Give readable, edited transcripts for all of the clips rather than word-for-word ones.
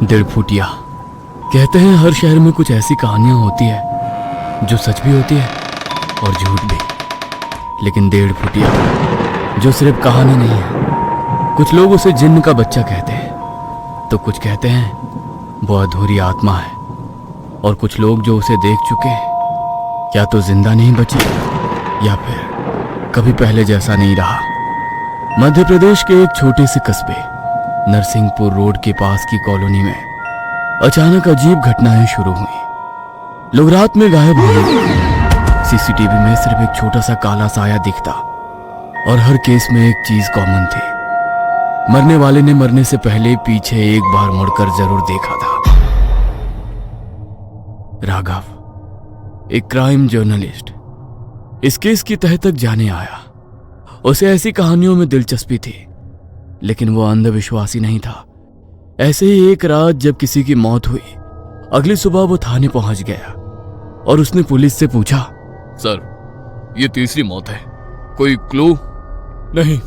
डेढ़ फुटिया। कहते हैं हर शहर में कुछ ऐसी कहानियां होती है जो सच भी होती है और झूठ भी, लेकिन डेढ़ फुटिया जो सिर्फ कहानी नहीं है। कुछ लोग उसे जिन्न का बच्चा कहते हैं, तो कुछ कहते हैं वो अधूरी आत्मा है, और कुछ लोग जो उसे देख चुके हैं या तो जिंदा नहीं बचे या फिर कभी पहले जैसा नहीं रहा। मध्य प्रदेश के एक छोटे से कस्बे नरसिंहपुर रोड के पास की कॉलोनी में अचानक अजीब घटनाएं शुरू हुई। लोग रात में गायब हो गए। सीसीटीवी में सिर्फ एक छोटा सा काला साया दिखता, और हर केस में एक चीज कॉमन थी। मरने वाले ने मरने से पहले पीछे एक बार मुड़कर जरूर देखा था। राघव, एक क्राइम जर्नलिस्ट, इस केस की तह तक जाने आया। उसे ऐसी कहानियों में दिलचस्पी थी, लेकिन वो अंधविश्वासी नहीं था। ऐसे ही एक रात जब किसी की मौत हुई, अगली सुबह वो थाने पहुंच गया और उसने पुलिस से पूछा, सर, ये तीसरी मौत है, कोई क्लू? नहीं,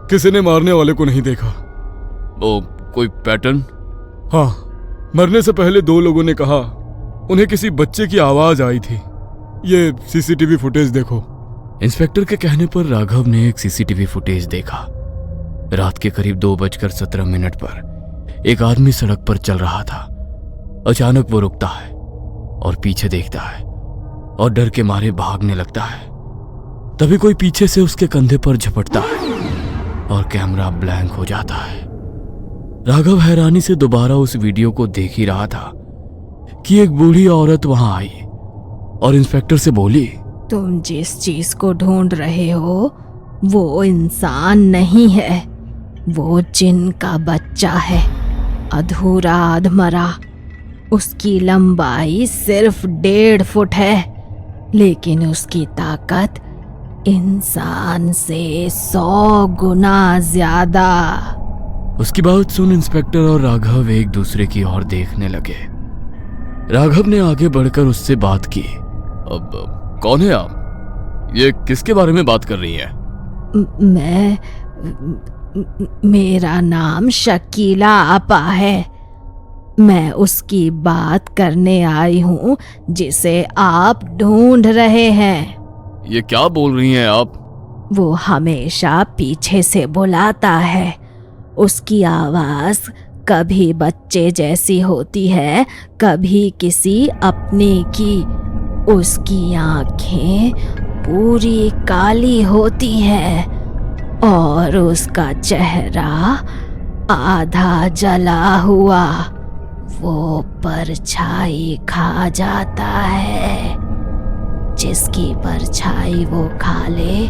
किसी ने मारने वाले को नहीं देखा। वो कोई पैटर्न? हाँ, मरने से पहले 2 लोगों ने कहा उन्हें किसी बच्चे की आवाज आई थी। ये सीसीटीवी फुटेज देखो। इंस्पेक्टर के कहने पर राघव ने एक सीसीटीवी फुटेज देखा। रात के करीब 2:17 पर एक आदमी सड़क पर चल रहा था। अचानक वो रुकता है और पीछे देखता है और डर के मारे भागने लगता है। तभी कोई पीछे से उसके कंधे पर झपटता है और कैमरा ब्लैंक हो जाता है। राघव हैरानी से दोबारा उस वीडियो को देख ही रहा था कि एक बूढ़ी औरत वहां आई और इंस्पेक्टर से बोली, तुम जिस चीज को ढूंढ रहे हो वो इंसान नहीं है, वो जिन्न का बच्चा है, अधूरा अधमरा। उसकी लंबाई सिर्फ 1.5 फुट है, लेकिन उसकी ताकत इंसान से 100 गुना ज्यादा। उसकी बात सुन इंस्पेक्टर और राघव एक दूसरे की ओर देखने लगे। राघव ने आगे बढ़कर उससे बात की। अब कौन है आप? ये किसके बारे में बात कर रही हैं? मेरा नाम शकीला आपा है। मैं उसकी बात करने आई हूँ जिसे आप ढूंढ रहे हैं। ये क्या बोल रही हैं आप? वो हमेशा पीछे से बुलाता है। उसकी आवाज कभी बच्चे जैसी होती है, कभी किसी अपने की। उसकी आंखें पूरी काली होती हैं और उसका चेहरा आधा जला हुआ। वो परछाई खा जाता है। जिसकी परछाई वो खा ले,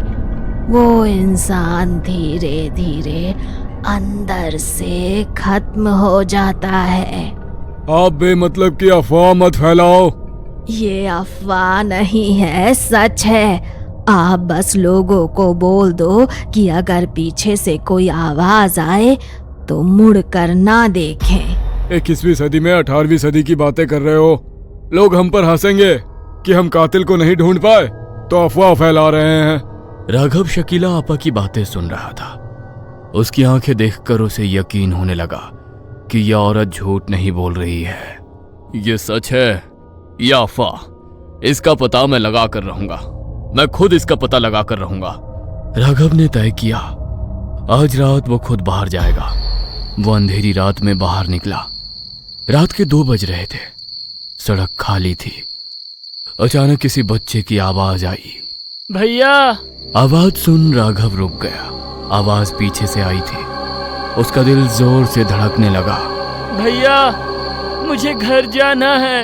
वो इंसान धीरे धीरे अंदर से खत्म हो जाता है। आप बेमतलब की अफवाह मत फैलाओ। ये अफवाह नहीं है, सच है। आप बस लोगों को बोल दो कि अगर पीछे से कोई आवाज आए तो मुड़ कर ना देखें। 21वीं सदी में 18वीं सदी की बातें कर रहे हो। लोग हम पर हंसेंगे कि हम कातिल को नहीं ढूंढ पाए, तो अफवाह फैला रहे हैं। राघव शकीला आपा की बातें सुन रहा था। उसकी आंखें देखकर उसे यकीन होने लगा कि यह औरत झूठ नहीं बोल रही है। ये सच है या अफवाह? इसका पता मैं लगा कर रहूंगा। मैं खुद इसका पता लगा कर रहूंगा। राघव ने तय किया, आज रात वो खुद बाहर जाएगा। वो अंधेरी रात में बाहर निकला। रात के 2 बज रहे थे। सड़क खाली थी। अचानक किसी बच्चे की आवाज आई, भैया। आवाज सुन राघव रुक गया। आवाज पीछे से आई थी। उसका दिल जोर से धड़कने लगा। भैया, मुझे घर जाना है।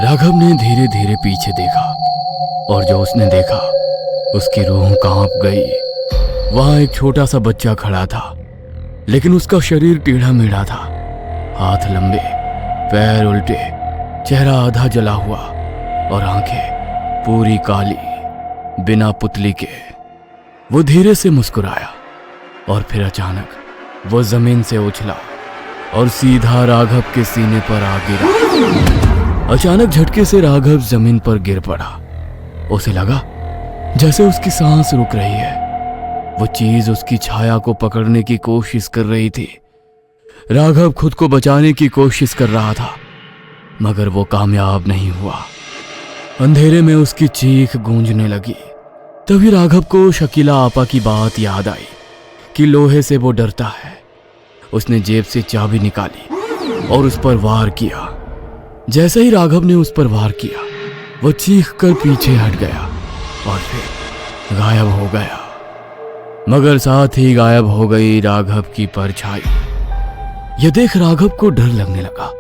राघव ने धीरे धीरे पीछे देखा और जो उसने देखा उसकी रूह कांप गई। वहां एक छोटा सा बच्चा खड़ा था, लेकिन उसका शरीर टेढ़ा मेढ़ा था। हाथ लंबे, पैर उल्टे, चेहरा आधा जला हुआ और आंखें पूरी काली, बिना पुतली के। वो धीरे से मुस्कुराया और फिर अचानक वो जमीन से उछला और सीधा राघव के सीने पर आ गिरा। अचानक झटके से राघव जमीन पर गिर पड़ा। उसे लगा जैसे उसकी सांस रुक रही है। वो चीज उसकी छाया को पकड़ने की कोशिश कर रही थी। राघव खुद को बचाने की कोशिश कर रहा था, मगर वो कामयाब नहीं हुआ। अंधेरे में उसकी चीख गूंजने लगी। तभी राघव को शकीला आपा की बात याद आई कि लोहे से वो डरता है। उसने जेब से चाबी निकाली और उस पर वार किया। जैसे ही राघव ने उस पर वार किया, वो चीख कर पीछे हट गया और फिर गायब हो गया। मगर साथ ही गायब हो गई राघव की परछाई। यह देख राघव को डर लगने लगा,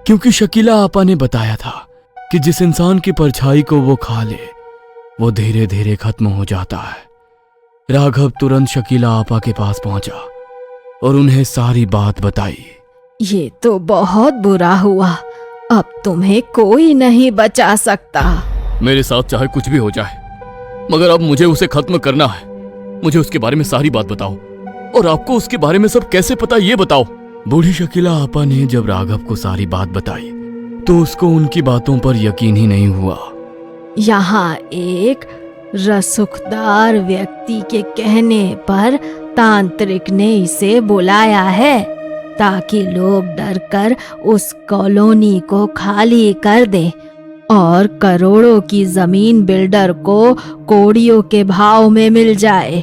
क्योंकि शकीला आपा ने बताया था कि जिस इंसान की परछाई को वो खा ले, वो धीरे धीरे खत्म हो जाता है। राघव तुरंत शकीला आपा के पास पहुंचा और उन्हें सारी बात बताई। ये तो बहुत बुरा हुआ, अब तुम्हें कोई नहीं बचा सकता। मेरे साथ चाहे कुछ भी हो जाए, मगर अब मुझे उसे खत्म करना है। मुझे उसके बारे में सारी बात बताओ, और आपको उसके बारे में सब कैसे पता ये बताओ। बूढ़ी शकीला आपा ने जब राघव को सारी बात बताई तो उसको उनकी बातों पर यकीन ही नहीं हुआ। यहाँ एक रसूखदार व्यक्ति के कहने पर तांत्रिक ने इसे बुलाया है, ताकि लोग डरकर उस कॉलोनी को खाली कर दें और करोड़ों की जमीन बिल्डर को कोड़ियों के भाव में मिल जाए।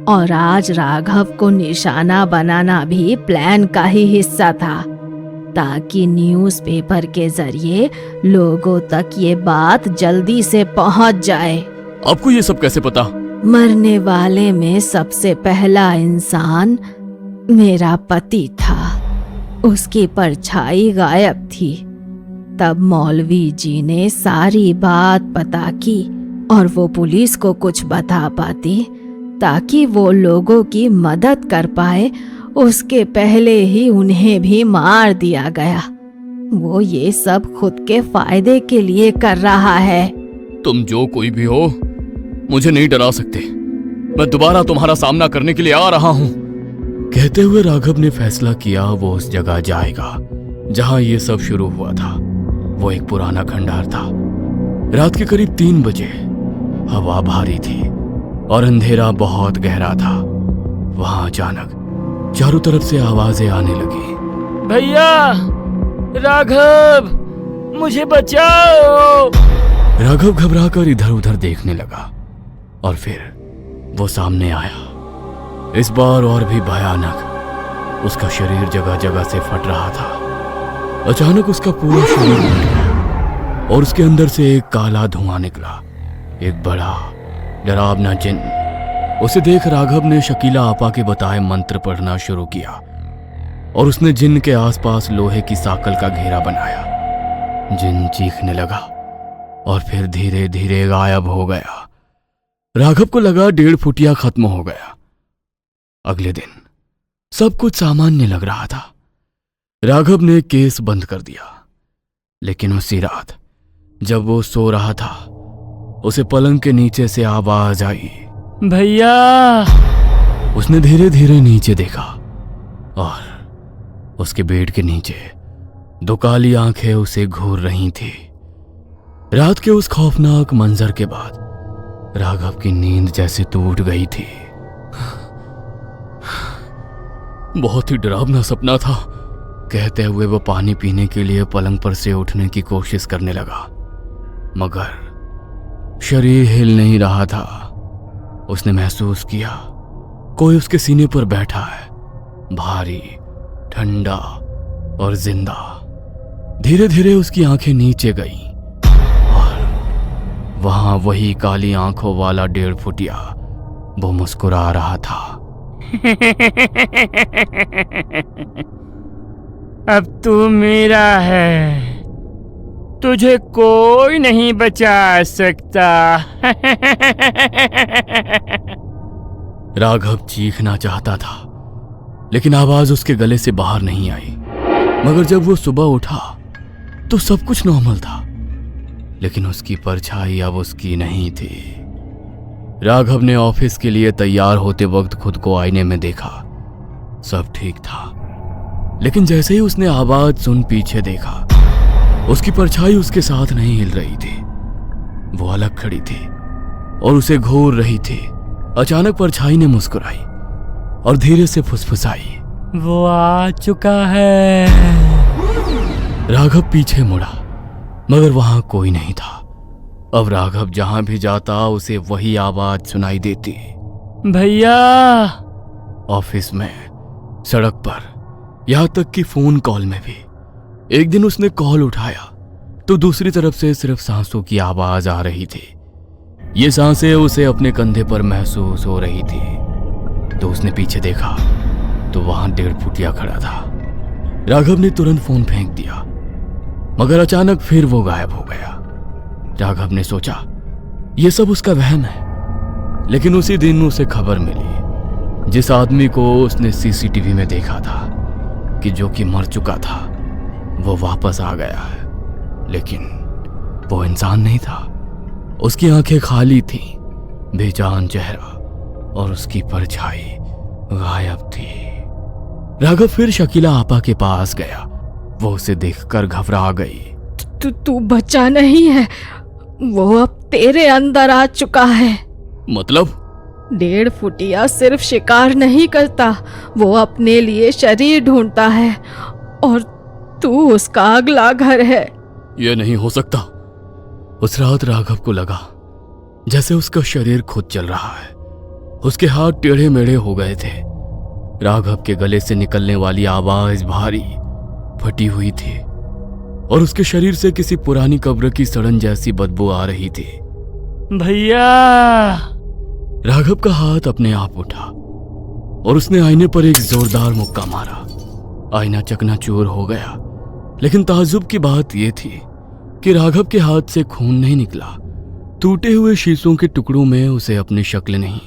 और आज राघव को निशाना बनाना भी प्लान का ही हिस्सा था, ताकि न्यूज़पेपर के जरिए लोगों तक ये बात जल्दी से पहुंच जाए। आपको ये सब कैसे पता? मरने वाले में सबसे पहला इंसान मेरा पति था। उसकी परछाई गायब थी। तब मौलवी जी ने सारी बात पता की और वो पुलिस को कुछ बता पाती, ताकि वो लोगों की मदद कर पाए। उसके पहले ही उन्हें भी मार दिया गया। वो ये सब खुद के फायदे के लिए कर रहा है। तुम जो कोई भी हो, मुझे नहीं डरा सकते। मैं दोबारा तुम्हारा सामना करने के लिए आ रहा हूँ। कहते हुए राघव ने फैसला किया वो उस जगह जाएगा जहां ये सब शुरू हुआ था। वो एक पुराना खंडहर था। रात के करीब 3 बजे। हवा भारी थी और अंधेरा बहुत गहरा था। वहां अचानक चारों तरफ से आवाजें आने लगी। भैया, राघव, मुझे बचाओ। राघव घबराकर इधर उधर देखने लगा और फिर वो सामने आया। इस बार और भी भयानक। उसका शरीर जगह जगह से फट रहा था। अचानक उसका पूरा शरीर फट गया और उसके अंदर से एक काला धुआं निकला। एक बड़ा डरावना जिन। उसे देख राघव ने शकीला आपा के बताए मंत्र पढ़ना शुरू किया और उसने जिन के आसपास लोहे की साकल का घेरा बनाया। जिन चीखने लगा और फिर धीरे धीरे गायब हो गया। राघव को लगा 1.5 फुटिया खत्म हो गया। अगले दिन सब कुछ सामान्य लग रहा था। राघव ने केस बंद कर दिया। लेकिन उसी रात जब वो सो रहा था, उसे पलंग के नीचे से आवाज आई। भैया। उसने धीरे धीरे नीचे देखा और उसके बेड के नीचे 2 काली आंखें उसे घूर रही थी। रात के उस खौफनाक मंजर के बाद राघव की नींद जैसे टूट गई थी। बहुत ही डरावना सपना था। कहते हुए वो पानी पीने के लिए पलंग पर से उठने की कोशिश करने लगा, मगर शरीर हिल नहीं रहा था। उसने महसूस किया कोई उसके सीने पर बैठा है, भारी, ठंडा और जिंदा। धीरे धीरे उसकी आंखें नीचे गईं और वहां वही काली आंखों वाला 1.5 फुटिया वो मुस्कुरा रहा था। अब तू मेरा है, तुझे कोई नहीं बचा सकता। राघव चीखना चाहता था, लेकिन आवाज उसके गले से बाहर नहीं आई। मगर जब वो सुबह उठा तो सब कुछ नॉर्मल था, लेकिन उसकी परछाई अब उसकी नहीं थी। राघव ने ऑफिस के लिए तैयार होते वक्त खुद को आईने में देखा। सब ठीक था, लेकिन जैसे ही उसने आवाज सुन पीछे देखा, उसकी परछाई उसके साथ नहीं हिल रही थी। वो अलग खड़ी थी और उसे घूर रही थी। अचानक परछाई ने मुस्कुराई और धीरे से फुसफुसाई। वो आ चुका है। राघव पीछे मुड़ा मगर वहां कोई नहीं था। अब राघव जहां भी जाता उसे वही आवाज सुनाई देती। भैया। ऑफिस में, सड़क पर, यहां तक कि फोन कॉल में भी। एक दिन उसने कॉल उठाया तो दूसरी तरफ से सिर्फ सांसों की आवाज आ रही थी। ये सांसें उसे अपने कंधे पर महसूस हो रही थी। तो उसने पीछे देखा तो वहां 1.5 फुटिया खड़ा था। राघव ने तुरंत फोन फेंक दिया मगर अचानक फिर वो गायब हो गया। राघव ने सोचा ये सब उसका वहम है, लेकिन उसी दिन उसे खबर मिली जिस आदमी को उसने सीसीटीवी में देखा था कि जो कि मर चुका था वो वापस आ गया है। लेकिन वो इंसान नहीं था। उसकी आंखें खाली थीं, बेजान चेहरा और उसकी परछाई गायब थी। राघव फिर शकीला आपा के पास गया। वो उसे देखकर घबरा गई। तू बच्चा नहीं है, वो अब तेरे अंदर आ चुका है। मतलब? 1.5 फुटिया सिर्फ शिकार नहीं करता, वो अपने लिए शरीर ढूंढता है और तू उसका अगला घर है। यह नहीं हो सकता। उस रात राघव को लगा जैसे उसका शरीर खुद चल रहा है। उसके हाथ टेढ़े मेढ़े हो गए थे। राघव के गले से निकलने वाली आवाज भारी, फटी हुई थी और उसके शरीर से किसी पुरानी कब्र की सड़न जैसी बदबू आ रही थी। भैया। राघव का हाथ अपने आप उठा और उसने आईने पर एक जोरदार मुक्का मारा। आईना चकनाचूर हो गया, लेकिन ताज्जुब की बात यह थी कि राघव के हाथ से खून नहीं निकला। टूटे हुए शीशों के टुकड़ों में उसे अपनी शक्ल नहीं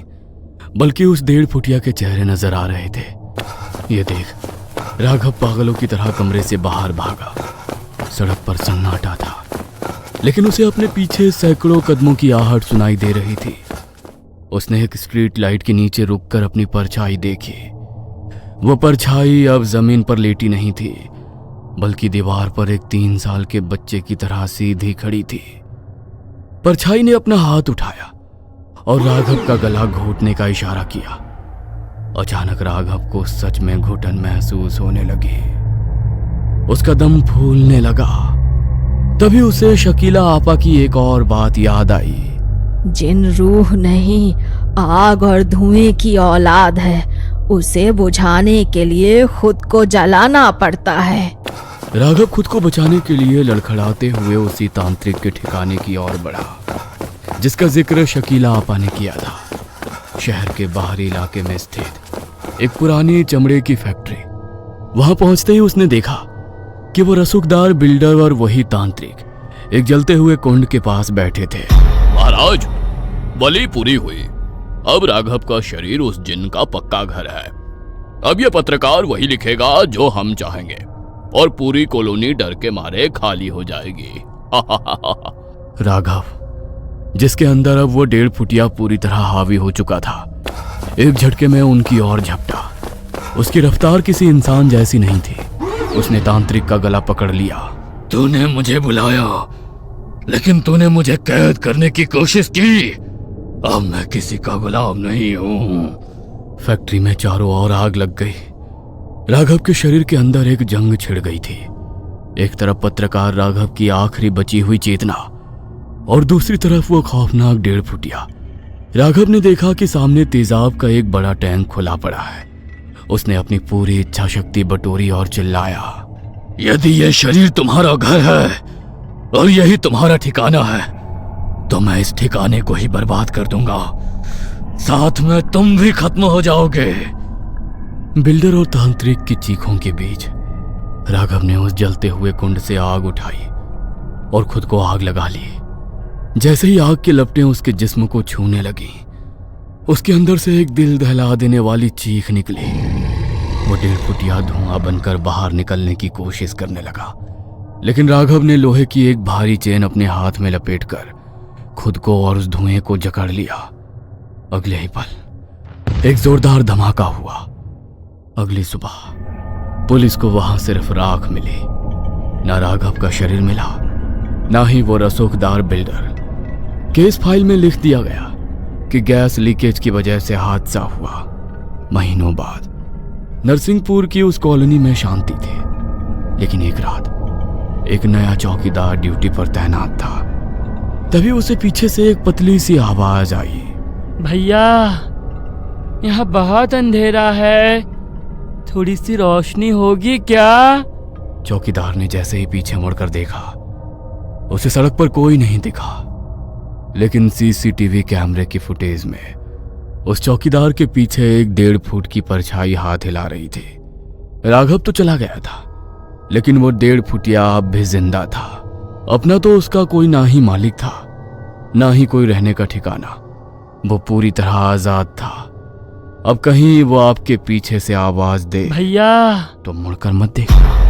बल्कि उस 1.5 फुटिया के चेहरे नजर आ रहे थे। ये देख राघव पागलों की तरह कमरे से बाहर भागा। सड़क पर सन्नाटा था, लेकिन उसे अपने पीछे सैकड़ों कदमों की आहट सुनाई दे रही थी। उसने एक स्ट्रीट लाइट के नीचे रुककर अपनी परछाई देखी। वो परछाई अब जमीन पर लेटी नहीं थी बल्कि दीवार पर एक 3 साल के बच्चे की तरह सीधी खड़ी थी। परछाई ने अपना हाथ उठाया और राघव का गला घोटने का इशारा किया। अचानक राघव को सच में घुटन महसूस होने लगी। उसका दम फूलने लगा। तभी उसे शकीला आपा की एक और बात याद आई। जिन रूह नहीं, आग और धुएं की औलाद है, उसे बुझाने के लिए खुद को जलाना पड़ता है। राघव खुद को बचाने के लिए लड़खड़ाते हुए उसी तांत्रिक के ठिकाने की ओर बढ़ा जिसका जिक्र शकीला आपा ने किया था। शहर के बाहरी इलाके में स्थित एक पुरानी चमड़े की फैक्ट्री। वहां पहुंचते ही उसने देखा कि वो रसूखदार बिल्डर और वही तांत्रिक एक जलते हुए कुंड के पास बैठे थे। महाराज, बलि पूरी हुई। अब राघव का शरीर उस जिन का पक्का घर है। अब ये पत्रकार वही लिखेगा जो हम चाहेंगे और पूरी कॉलोनी डर के मारे खाली हो जाएगी। राघव, जिसके अंदर अब वो 1.5 फुटिया पूरी तरह हावी हो चुका था, एक झटके में उनकी ओर झपटा। उसकी रफ्तार किसी इंसान जैसी नहीं थी। उसने तांत्रिक का गला पकड़ लिया। तूने मुझे बुलाया, लेकिन तूने मुझे कैद करने की कोशिश की। अब मैं किसी का गुलाम नहीं हूं। फैक्ट्री में चारों ओर आग लग गई। राघव के शरीर के अंदर एक जंग छिड़ गई थी। एक तरफ पत्रकार राघव की आखिरी बची हुई चेतना और दूसरी तरफ वो खौफनाक 1.5 फुटिया। राघव ने देखा कि सामने तेजाब का एक बड़ा टैंक खुला पड़ा है। उसने अपनी पूरी इच्छा शक्ति बटोरी और चिल्लाया, यदि ये शरीर तुम्हारा घर है और यही तुम्हारा ठिकाना है तो मैं इस ठिकाने को ही बर्बाद कर दूंगा, साथ में तुम भी खत्म हो जाओगे। बिल्डर और तांत्रिक की चीखों के बीच राघव ने उस जलते हुए कुंड से आग उठाई और खुद को आग लगा ली। जैसे ही आग की लपटें उसके जिस्म को छूने लगी, उसके अंदर से एक दिल दहला देने वाली चीख निकली। वो 1.5 फुटिया धुआं बनकर बाहर निकलने की कोशिश करने लगा, लेकिन राघव ने लोहे की एक भारी चेन अपने हाथ में लपेटकर खुद को और उस धुएं को जकड़ लिया। अगले ही पल एक जोरदार धमाका हुआ। अगली सुबह पुलिस को वहां सिर्फ राख मिली। ना राघव का शरीर मिला, ना ही वो रसूखदार बिल्डर। केस फाइल में लिख दिया गया कि गैस लीकेज की वजह से हादसा हुआ। महीनों बाद नरसिंहपुर की उस कॉलोनी में शांति थी, लेकिन एक रात एक नया चौकीदार ड्यूटी पर तैनात था। तभी उसे पीछे से एक पतली सी आवाज आई। भैया, यहाँ बहुत अंधेरा है, थोड़ी सी रोशनी होगी क्या? चौकीदार ने जैसे ही पीछे मुड़कर देखा, उसे सड़क पर कोई नहीं दिखा, लेकिन सीसीटीवी कैमरे की फुटेज में उस चौकीदार के पीछे एक 1.5 फुट की परछाई हाथ हिला रही थी। राघव तो चला गया था, लेकिन वो 1.5 फुटिया अब भी जिंदा था। अपना तो उसका कोई ना ही मालिक था, ना ही कोई रहने का ठिकाना। वो पूरी तरह आजाद था। अब कहीं वो आपके पीछे से आवाज दे भैया, तो मुड़कर मत देखना।